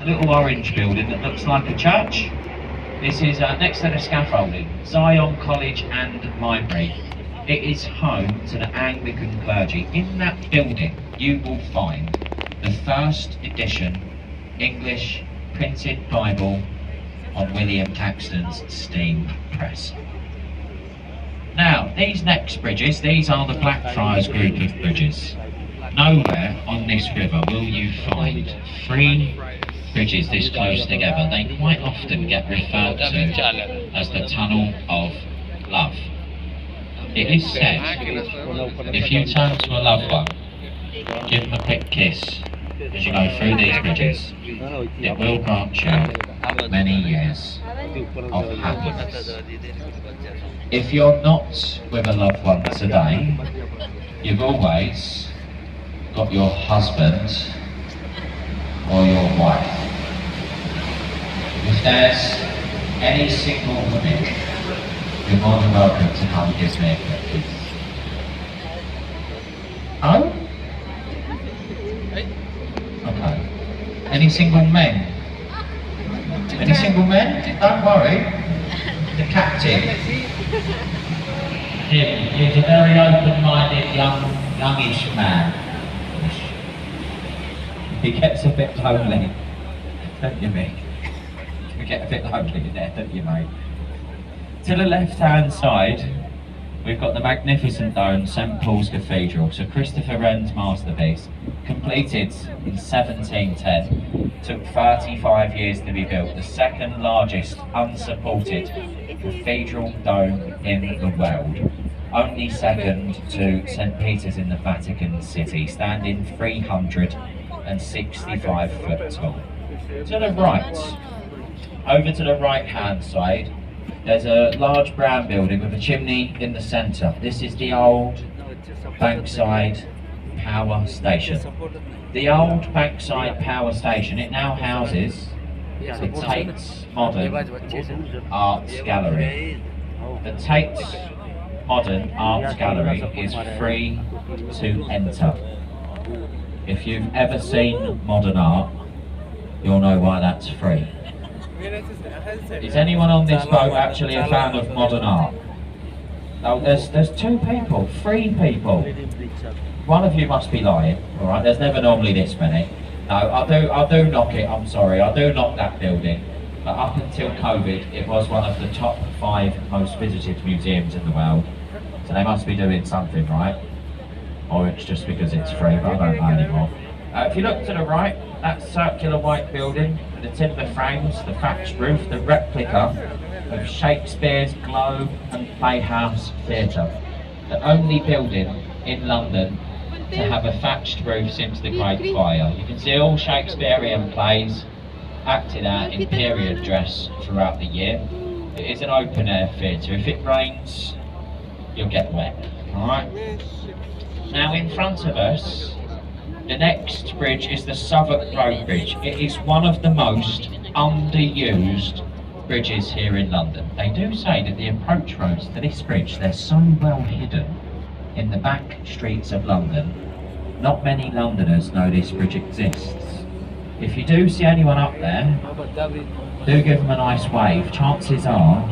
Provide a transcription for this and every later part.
little orange building that looks like a church. This is next to the scaffolding, Zion College and Library. It is home to the Anglican clergy. In that building, you will find the first edition English printed Bible on William Caxton's steam press. Now, these next bridges, these are the Blackfriars group of bridges. Nowhere on this river will you find three bridges this close together. They quite often get referred to as the Tunnel of Love. It is said, if you turn to a loved one, give them a quick kiss as you go through these bridges, it will grant you many years of happiness. If you're not with a loved one today, you've always got your husband or your wife. If there's any single woman, you're more than welcome to come give me a quick kiss. Oh? Okay. Any single men? Any single men? Don't worry. The captain. Him. He's a very open-minded youngish man. He gets a bit lonely, don't you, Mick? You get a bit lonely there, don't you, mate? To the left-hand side, we've got the magnificent dome, St Paul's Cathedral. So Christopher Wren's masterpiece, completed in 1710, took 35 years to be built, the second largest unsupported cathedral dome in the world. Only second to St Peter's in the Vatican City, standing 365 foot tall. To the right, over to the right-hand side, there's a large brown building with a chimney in the centre. This is the old Bankside Power Station. The old Bankside Power Station, it now houses the Tate's Modern Arts Gallery. The Tate's Modern Arts Gallery is free to enter. If you've ever seen modern art, you'll know why that's free. Is anyone on this boat actually a fan of modern art? Oh, there's two people, three people. One of you must be lying, alright? There's never normally this many. No, I do knock it, I'm sorry, I do knock that building. But up until COVID, it was one of the top 5 most visited museums in the world. So they must be doing something right. Or it's just because it's free, but I don't know anymore. If you look to the right, that circular white building with the timber frames, the thatched roof, the replica of Shakespeare's Globe and Playhouse Theatre. The only building in London to have a thatched roof since the Great Fire. You can see all Shakespearean plays acted out in period dress throughout the year. It is an open air theatre. If it rains, you'll get wet. Alright? Now in front of us, the next bridge is the Southwark Road Bridge. It is one of the most underused bridges here in London. They do say that the approach roads to this bridge, they're so well hidden in the back streets of London. Not many Londoners know this bridge exists. If you do see anyone up there, do give them a nice wave. Chances are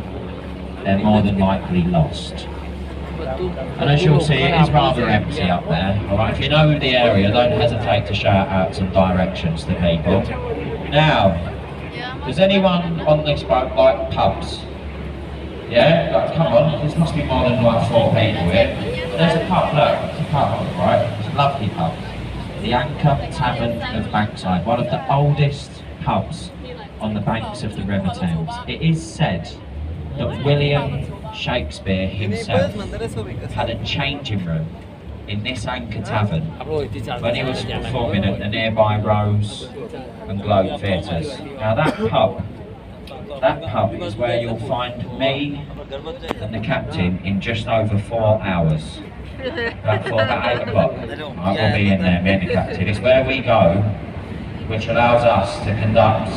they're more than likely lost. And as you'll see, it is rather empty up there. Alright, if you know the area, don't hesitate to shout out some directions to people. Now, does anyone on this boat like pubs? Yeah? Like, come on, this must be more than like 4 people here. There's a pub, look, it's a pub, right? It's a lovely pub. The Anchor Tavern of Bankside, one of the oldest pubs on the banks of the River Thames. It is said that William Shakespeare himself had a changing room in this Anchor Tavern when he was performing at the nearby Rose and Globe Theatres. Now that pub is where you'll find me and the captain in just over 4 hours. About 8 o'clock, I will be in there, me and the captain. It's where we go, which allows us to conduct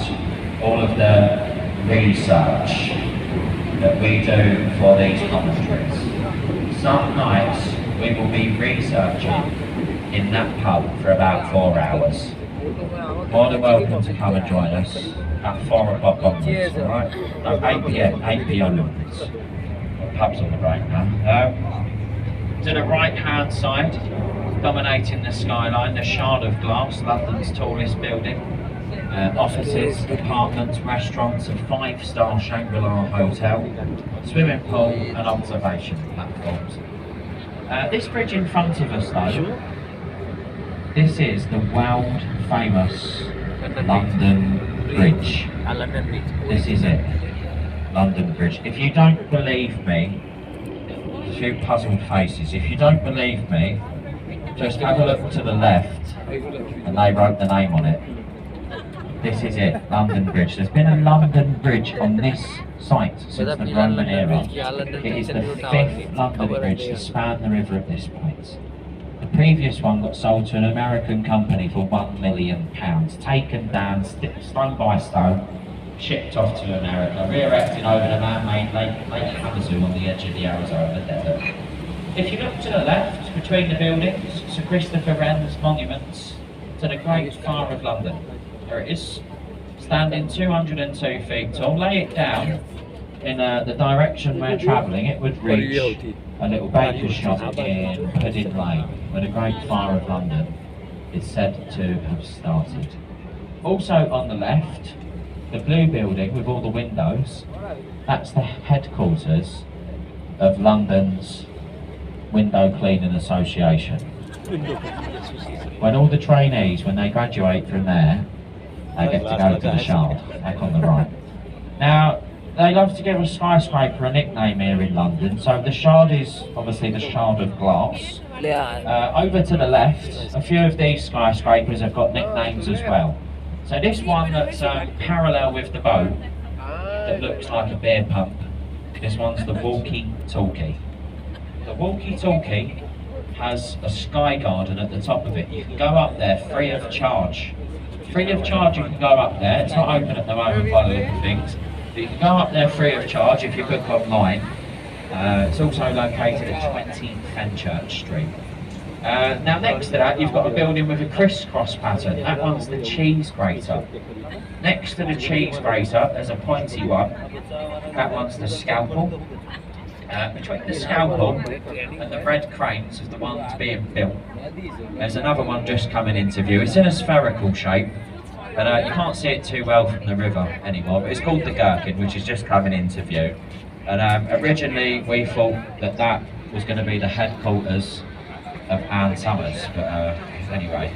all of the research that we do for these commentaries. Some nights we will be researching in that pub for about 4 hours. more than welcome to come and join us at 4 o'clock onwards, alright? No, 8 p.m. onwards. Pubs on the right now. To the right hand side, dominating the skyline, the Shard of Glass, London's tallest building. Offices, apartments, restaurants, a 5-star Shangri-La hotel, swimming pool and observation platforms. This bridge in front of us though, this is the world famous London Bridge. This is it, London Bridge. If you don't believe me, a few puzzled faces, if you don't believe me, just have a look to the left and they wrote the name on it. This is it, London Bridge. There's been a London Bridge on this site since the Roman era. It is the 5th London Bridge to span the river at this point. The previous one got sold to an American company for £1 million, taken down stone by stone, shipped off to America, re-erected over the man-made Lake Havasu on the edge of the Arizona Desert. If you look to the left, between the buildings, Sir Christopher Wren's monuments to the Great Fire of London. There it is, standing 202 feet tall. Lay it down in the direction we're travelling, it would reach a little baker's shop in Pudding Lane, where the Great Fire of London is said to have started. Also on the left, the blue building with all the windows, that's the headquarters of London's Window Cleaning Association. When all the trainees, when they graduate from there, they get to go to the Shard, back on the right. Now, they love to give a skyscraper a nickname here in London, so the Shard is obviously the Shard of Glass. Over to the left, a few of these skyscrapers have got nicknames as well. So this one that's parallel with the boat, that looks like a beer pump, this one's the Walkie Talkie. The Walkie Talkie has a sky garden at the top of it. You can go up there free of charge. Free of charge you can go up there. It's not open at the moment by the look of things. But you can go up there free of charge if you book online. It's also located at 20 Fenchurch Street. Now next to that you've got a building with a crisscross pattern. That one's the cheese grater. Next to the cheese grater there's a pointy one. That one's the scalpel. Between the scalpel and the red cranes of the ones being built, there's another one just coming into view. It's in a spherical shape, but you can't see it too well from the river anymore, but it's called the Gherkin, which is just coming into view. And originally we thought that that was going to be the headquarters of Ann Summers, but anyway.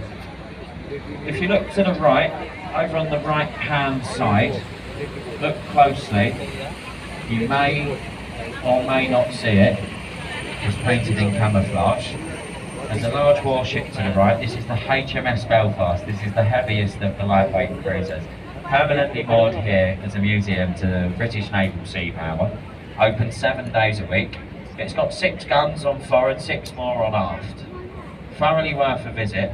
If you look to the right, over on the right hand side, look closely, you may or may not see it. It's painted in camouflage. There's a large warship to the right. This is the HMS Belfast. This is the heaviest of the lightweight cruisers. Permanently moored here as a museum to the British Naval Sea Power. Open 7 days a week. It's got 6 guns on forward, 6 more on aft. Thoroughly worth a visit.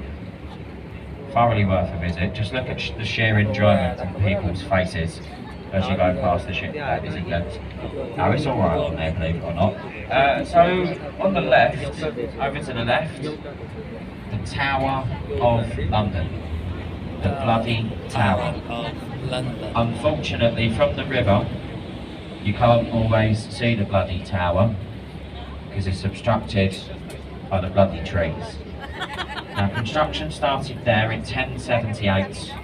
Thoroughly worth a visit. Just look at the sheer enjoyment on people's faces as you go past the ship, ladies and gents. No, it's alright on there, believe it or not. So, on the left, over to the left, the Tower of London. The bloody Tower. Unfortunately, from the river, you can't always see the bloody tower, because it's obstructed by the bloody trees. Now, construction started there in 1078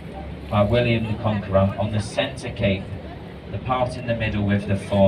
by William the Conqueror on the centre keep, the part in the middle with the 4